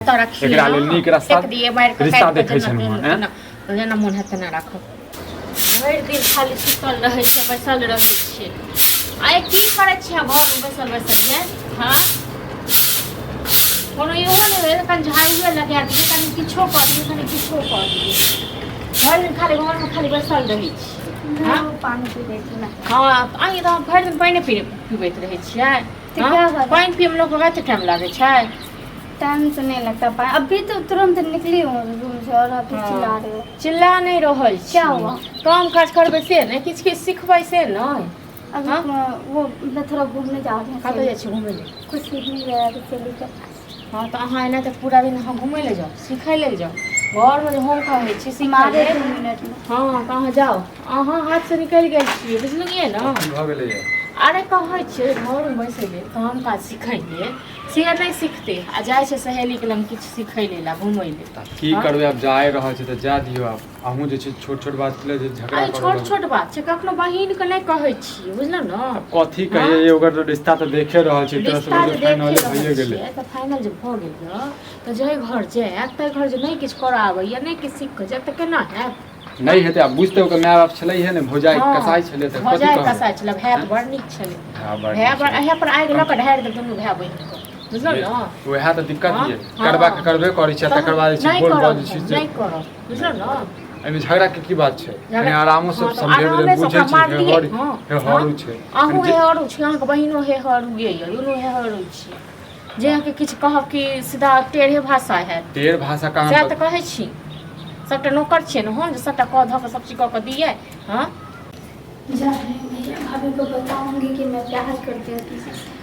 एकरा लेल नीक रास्ता रिश्ता देखै छै हम तो जेना मोन हेतै ना राखब भरि दिन खाली सुतल रहै छै बैसल रहै छै आइ की करै छियै घरमे बैसल बैसल जे हाँ कोनो इहो नहि भेल कनि झाड़ुए लगा दियै कनि किछो कऽ दियै कनि किछो कऽ दियै भरि दिन खाली घरमे खाली बैसल रहै छी हाँ पानी पी लै छी ना हाँ अहीं तऽ भरि दिन पानि पीबैत रहै छियै पानि पियैमे लोकके कते टाइम लागै छै टाइम से नहीं लगता पानी अभी तो तुरंत निकली हूँ रूम से और आप चिल्ला रहे हो चिल्ला नहीं रहल क्या हुआ काम काज करबै से नहीं किछ किछ सिखबै से नहीं अभी वो मैं थोड़ा घूमने जा रही हूँ कतऽ जाइ छी घुमै ले कुछ सीखने गया है सहेली के हाँ तो अहाँ एना तऽ पूरा दिन अहाँ घुमै ले जाओ सिखै ले जाओ घर में जे होम का होइ छै मारे 2 मिनट में हाँ कहाँ जाओ अहाँ हाथ से निकलि गेल छियै बुझलियै ना भऽ गेलै अरे कहै छियै घरमे बैसै ले काम काज सिखै ले से नहीं सीखते आ जाइ छै सहेली के लग किछु सिखै ले घुमै ले की करबै आब जाए रहल छै तऽ जा दियौ आब अहूँ जे छै छोट छोट बात के जे झगड़ा अरे छोट छोट बात छै कखनो बहिन के नहीं कहै छियै बुझलौ ना कथी कहिए ओकर रिश्ता तऽ देखे रहल छै तरह से फाइनल भइए गेलै तऽ फाइनल जे भऽ गेल तऽ जे घर जायत तऽ घर जे नहीं किछु करऽ आबैया नहीं किछु सीख कऽ जायत तऽ केना हैत नहीं हेतै आब बुझते ओकर माय बाप छलै है ने भौजाई कसाई छलै तऽ कथी भौजाई कसाई छलै भाय तऽ बड़ नीक छलै भाय बड़ एहे पर आगि लऽ कऽ ढारि दे दुनू भाय बहिन बुझलौ ना वएह तऽ दिक्कत ये करबे करै छै तकर बाद छै बोल बज छै नहीं करब बुझलौ ना एहिमे झगड़ा के की बात छै कनी आरामो से समझेबै ले बुझै छै हे हरू छै अहूँ हे हरू छै अहाँके बहिनो हे हरू ये दुनू हे हरू छै जे अहाँके किछु कहब कि सीधा टेढ़े भाषा है टेढ़ भाषा कहाँ से तऽ कहै छी सबटा नौकर छियै ने हम जे सबटा कह धऽ कऽ सब चीज कऽ के दिए हाँ जा रही हूँ भैया भाभी को बताऊंगी कि मैं प्यार करती हूँ किसी से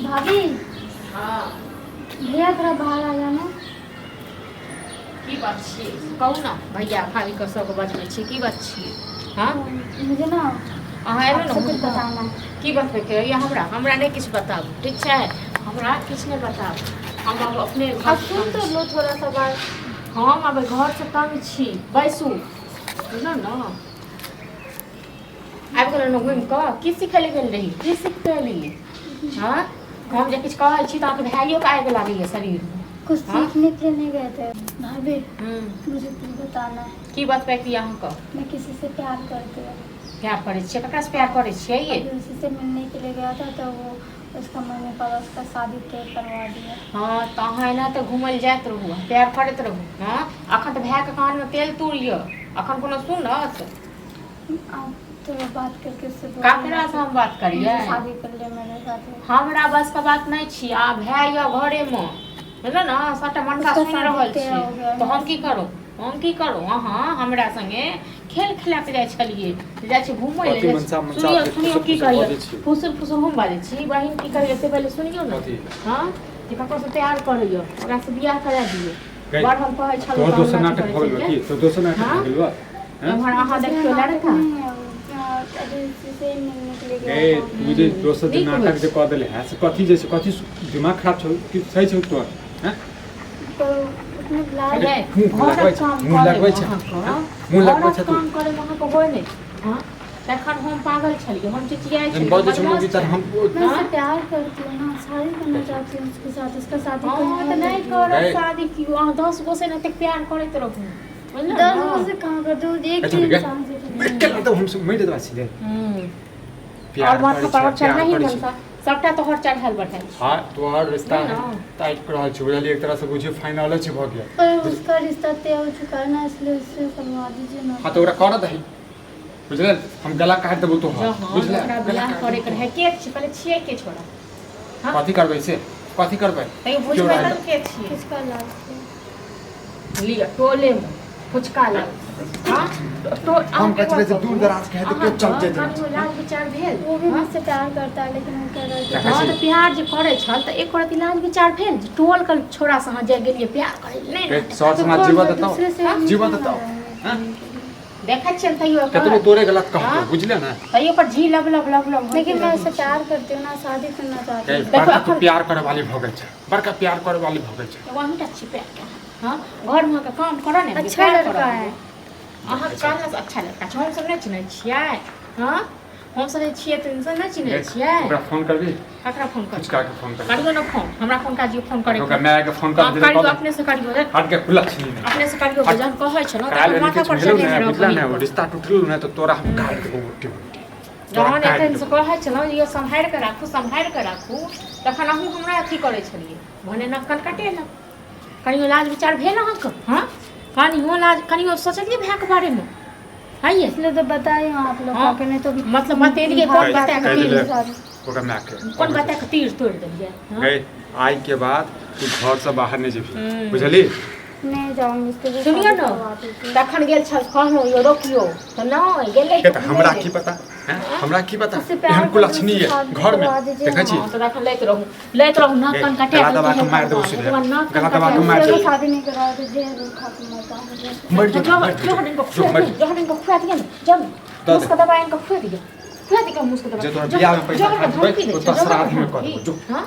भाभी हाँ भैया थोड़ा बाहर आ जाना की बात छियै कहू ना भैया भाभी के सबके बजबै छी की बात छियै हाँ मुझे ना अहाँ एबै आपसे कुछ ने बताना की बतबैके यऽ हमरा नहीं किछु बताबू ठीक छै हमरा किछु नहीं बताबू हम अब अपने अब सुन तो लो थोड़ा सा बात हम अब घर से तंग छी बैसू बुझलौ ना आबि गेलहुँ घुमि कऽ की सिखै लए गेल रही की सीखते एलियै हाँ हम जे किछु कहै छी तऽ अहाँके भाइयोके आगि लागैए शरीरमे कुछ सीखने के लिए नहीं गए थे भाभी मुझे तुम बताना है की बतबै कि अहाँके मैं किसी से प्यार करती हूँ प्यार करै छियै ककरासँ प्यार करै छियै ये अभी उसी से मिलने के लिए गया था तो वो उसका मम्मी पापा उसका शादी तय करवा दिया हाँ तो अहाँ एना तऽ घुमल जाइत रहू प्यार करैत रहू हाँ अखन तऽ भायके कानमे तेल तूरियौ अखन कोनो सुनत आप तो बात करके उससे ककरा से हम बात करिए शादी कर ले मेरे साथ हमरा बस का बात नहीं छी आ भाय या घरे में बुझलो ना सबटा मनसा सुन रहल छी तो हम की करू अहाँ हमरा संगे खेल खेला के जाइ छलिए जाइ छी घुमै ले सुनियो की कहिए फुसुर हम बाजै छी बहिन की करिए से पहले सुनियो ना हां जे ककरो से तैयार करियो ओकरा से बियाह करा दियो बड़ हम कहै छलौ तो दोसर नाटक भऽ गेल की तो दोसर नाटक भऽ गेल बा हमर अहाँ देखियो लड़का ए मुझे दोसर नाटक जे कह देले है से कथी जे कथी दिमाग खराब छौ कि सही छौ तोर हैं तो उसने बुलाया मुंह लगबै छै काम करे वहां को होय नै हां तखन हम पागल छलिए हम चिचियाइ छलिए बहुत छमो की तर हम मैं उससे प्यार करती हूँ ना शादी करना चाहती हूँ उसके साथ उसका शादी करना तो नहीं कर शादी क्यों अहाँ 10 गो से न तक प्यार करैत रहू 10 गो से कहां कर दो एक इंसान से क्या तो हम मैं दे दवा सीधे प्यार पर चढ़ नहीं मनसा सबटा तोहर चढ़ल बैठल हां तोहर रिश्ता टाइट कर रहल छै बुझलिए एक तरह से बुझिए फाइनल छै भ गेल पर उसका रिश्ता तय हो चुका है ना इसलिए उससे करवा दीजिए ना हां तो ओकरा कर दही बुझले हम गला काट देबो तो बुझले गला करे कर है के छी पहले छिए के छोड़ा हां कथि करबै से कथि करबै तै बुझबै त के छी किसका लाल लिया टोले में फुचका लाल हां तो हम कचरे से दूर दराज के है तो चलते थे लाल विचार भेल वो भी मुझसे प्यार करता है लेकिन वो कह रहा है हां तो प्यार जे करे छल त एक रति लाल विचार भेल टोल कर छोरा से हां जे गेलिए प्यार करे नै सर समाज जीवन देता हां देखै छियै तैयो कतनो तोरे गलत कहतो बुझले ना तैयो पर जी लब लेकिन मैं उससे प्यार करती हूं ना शादी करना चाहती हूं देखो अपन प्यार करे वाली भगे छै बड़का प्यार करे वाली भगे छै वही टच प्यार हां घर में का काम करो ने अच्छा लड़का है अहाँ कहला से अच्छा लड़का छै हम सब नै चिन्है छियै हां हम सब छिए त इंसान ना चिन्हे छिए ओकरा फोन करबी ककरा फोन कर कुछ का के फोन कर करियो ना फोन हमरा फोन का जियो फोन करे ओकरा मैं के फोन कर दे करियो अपने से करियो हट के खुला छी अपने से करियो जन कहै छ न काल त माथा पर चढ़े चढ़े ना बुझला ना रिश्ता टूटल ना तो तोरा हम काट के उठी जहन एखन से कहै छ न ये संभाल के राखू तखन अहूँ हमरा अथी करै छलिए भने न कन कटे न कनियो लाज विचार भेल अहाँके हां कनियो सोचलिए भए के बारे में है ये इसलिए तो बताए आप लोग हाँ। के नहीं तो मतलब बतेलिए कौन बता के तीर ओकरा मैं के कौन बता के तीर तोड़ देलिए गए आई के बाद तू घर से बाहर नहीं जेबी बुझली नहीं जाऊंगी इसके सुनियो न तखन गेल छ कहलो यो रोकियो त न गेलै के हमरा की पता हैं हमरा की पता एहन कुलक्षणी है घर में देखै छी त तखन लैत रहू न कन कटे गला दबा के मार देबो सीधे गला दबा के मार तो देबो शादी नहीं करा तो जेल खत्म होता मर जो जोहन को खुआ दिया जब मुस्का दबा इनको खुआ दिया मुस्का दबा जे तोरा बियाह में पैसा खर्चबै ओ तो श्राद्ध में कर जो हां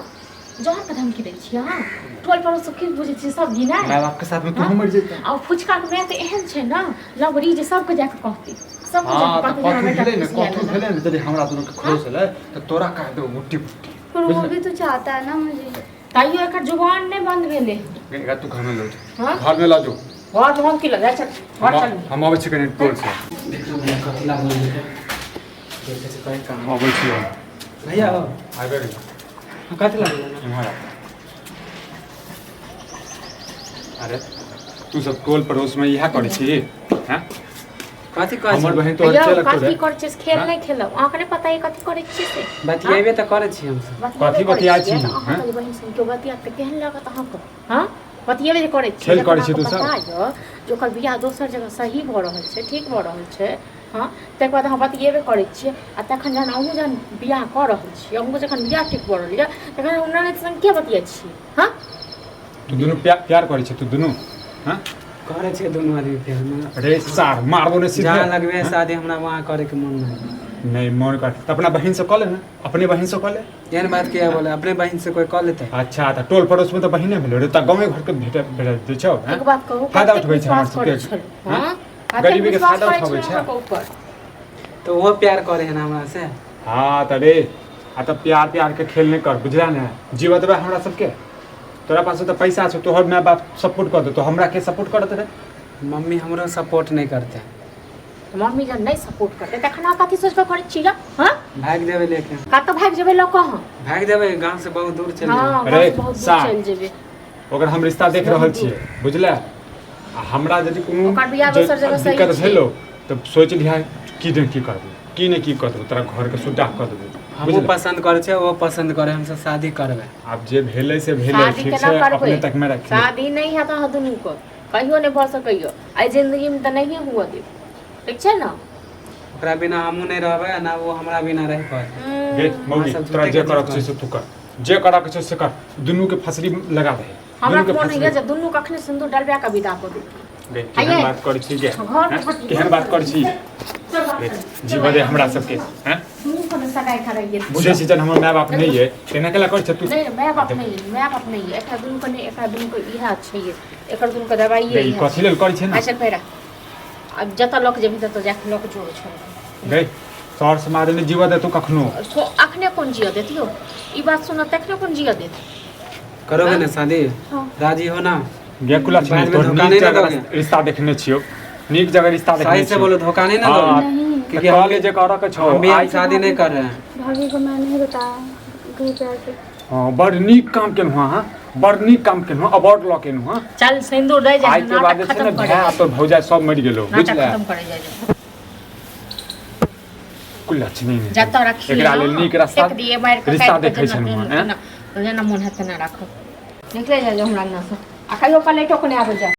जोहन का धमकी दै छी हां टोल पर सब की बुझै छी सब गिना माय बाप के साथ में तू मर जेता आ फुचका के मैं त एहन छै न लवरी जे सब के जाके कहती सब के हां जाके तो कथु भेलै न यदि हमरा दोनों के खोस है तो तोरा काट दो मुट्ठी मुट्ठी पर वो भी तो चाहता है ना मुझे ताइयो एकर जुबान नहीं बंद भेले गंगा तू घर में लो हां घर में ला जो और हम की लगा चल और चल हम आबै छी कने टोल से देखो मैं कथी लागल है देखे से कहीं काम आबै छी भैया आबे रे कथी लागल है इमहर अरे तू सब टोल पड़ोस में यह करै छी हैं कथी कहै हमर छी बहन तो अच्छा लगतो कथी रे कर छिस खेल नहीं खेलब आंख नहीं पता है कथी करे छी से बतियाबे त करे छी हम सब कथी बतियाइ छी, हां हैं? बहन सुन के बतिया के केहन लागत अहाँ को हां बतियाबे जे करे छी खेल करै छी तू सब? जो ओकर बियाह दोसर जगह सही भ रहल छै ठीक भ रहल छै हां तक बाद अहाँ बतियेबे करे छी आ तखन जहन अहूँ जहन बियाह कर रहल छी अहूँ जखन बियाह ठीक भ रहल है तखन हमरा ने संग के बतिया छी हां तू दोनों प्यार करै छी तू दोनों हैं करे छी दोनों आदमी प्यार में अरे सार मारबो ने सीधे जहाँ लगवे शादी हमरा वहाँ करे के मन नहीं मन कर तो अपना बहन से कह ले ना अपने बहन से कह ले एहन बात किया बोले अपने बहन से कोई कह लेते अच्छा तो टोल पड़ोस में तो बहिने भेलो रे त गांव घर के भेट दे छौ हैं एक बात कहू फायदा उठबै छै हमर विश्वास करै सबके छै हां गरीबी के फायदा उठाबै छै तो वो प्यार करे है हमरा से हां त रे आ त प्यार के खेल नहीं कर बुझला ना जीव देबे हमरा सबके तोरा पास तो पैसा छौ तोहर माय बाप सपोर्ट कर दे तो हमरा के सपोर्ट करत रे मम्मी हमरो सपोर्ट नहीं करते मम्मी जब नहीं सपोर्ट करते तखन आ कथी सोच के करै छी हां भाग देवे लेके का तो भाग जेबे लोग कहां भाग देवे गांव से बहुत दूर चल हां अरे, बहुत दूर साथ। चल जेबे ओकर हम रिश्ता देख रहल छियै बुझला आ हमरा यदि कोनो ओकर बियाह दोसर जगह सही दिक्कत छै। भेलो तो सोच लिहा की दे की करबो की नहीं की करबो तोरा घर के सुद्धा कर देबो हमहू पसंद करे छै वो पसंद करे हमसे शादी करबे अब जे भेले से भेले शादी ठीक केना छै करबै अपने तक में रख शादी नहीं है तो दुनू को कहियो नहीं भऽ सकैयो आई जिंदगी में तो नहीं हुआ दे ठीक छै ना ओकरा बिना हमहू नहीं रहबे ना वो हमरा बिना रह पाए गे मौगी सब तोरा झूठे जे के करक छै जीवन। से तू कर जे करक छै से कर दुनू के फसरी लगा दे हमरा दुनू के मोन फसरी है जे दुनू कखने सिंदूर डलबा के विदा कऽ दे गे आइये। केहन बात करै छी गे घर में हैं? केहन बात करै छी गे, जीव दे हमरा सबके हैं दुनू को सगाई कराइए बुझे छी जन हमर माय बाप नहीं है तेना केला कर छ तू नहीं मैं बाप नहीं है एकरा दुनू को नहीं एकरा दुनू को इहा छै एकर दुनू के दवाई गे है कथि लेल करै छै ना अच्छा पैरा अब जत लोक जेबी तत जाके लोक जोड़ छोड़ गे सर समाज ने जीव दे तू कखनो तो अखने कौन जिया देतियो ई बात सुन तखने कौन जिया देत करोगे ना शादी हाँ। राजी हो ना गे कुला छी बाद में तोर धोखा नीक नहीं ना जगह दोगे? रिश्ता देखने छियो नीक जगह रिश्ता देखने सही से बोलो धोखा नहीं ना हाँ, दोगे नहीं क्योंकि कॉलेज जे करक छौ हम भी आई शादी नहीं कर रहे हैं भाभी को मैं नहीं बताया घर पे आके हां बड़ नीक काम केनु हां बड़ नीक काम केनु अवार्ड लॉ केनु हां चल सिंदूर दे जा आई के बाद जे छै ने भाय आ तोर भौजाई सब मरि गेलो नाटक बुझले खत्म करे जा कुला छी नहीं जत रखी एकरा लेल नीक रास्ता एक दिए मार के रिश्ता देखे छै ना ना मन हाथ ना राखो निकले जा हमरा ना से आ कहियो पलेटो को नहीं आबे जा